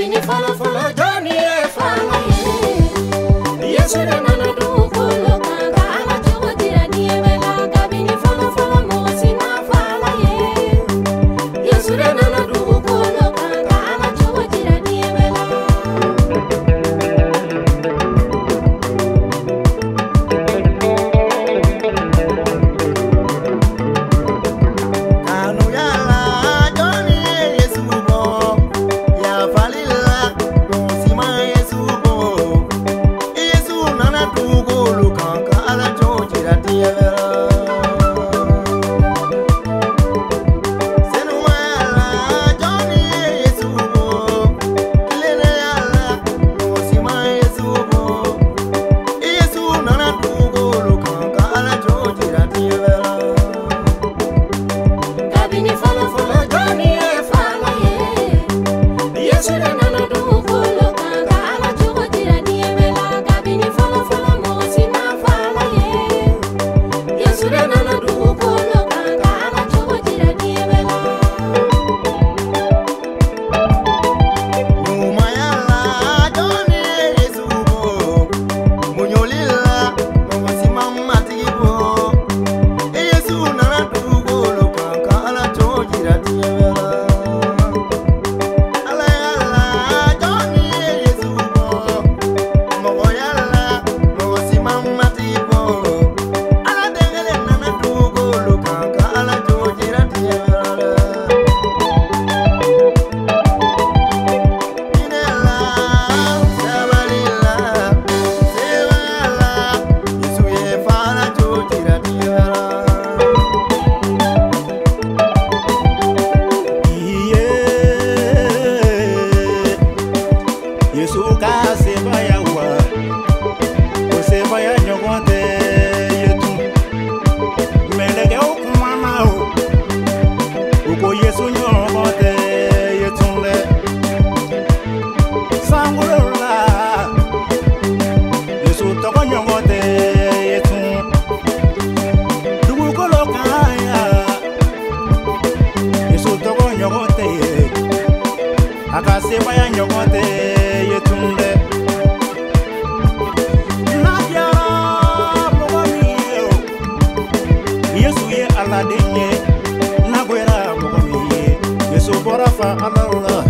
Kabini follow follow Johnny e fala ye. Yesu de nana du kolo kanga ala jogo tira die bela. Kabini follow follow mosi na fala ye. Yesu de nana du kolo kanga ala jogo tira die bela. Kanu yala Johnny Yesu bo ya falila sima Yesu bo Yesu nana tugo lukanka ala chojira tievera Senu yala Johnny Yesu bo lele yala sima Yesu bo Yesu nana tugo lukanka ala chojira tievera Kabini follow follow Johnny e fala ye. Yesu de nana du kolo kanga ala jogo tira die bela. Kabini follow follow mosi na fala ye. Yesu de nana du kolo kanga ala jogo tira die bela. Numayala Johnny Yesu bo munyolila mwasima matibo Yesu nana tugo lukanka ala chojira tievela Ala yala Johnny Yesu bo mogoyala mwasima matibo Ala dengele nana tugo lukanka ala chojira tievela Inela, sabalila, sebala, isuye fala chojira tiara. Yesu ka seba ya wa o seba ya nyogote yetu melege o kumama o ko Yesu nyogote yetu le sangula Yesu to ko nyogote yetu dugu ko lokaya Yesu to ko nyogote aka seba ya nyogote yetunde Nadia mogomiyo Yesu ye aladenye nagwera mogomiye Yesu borafa Allah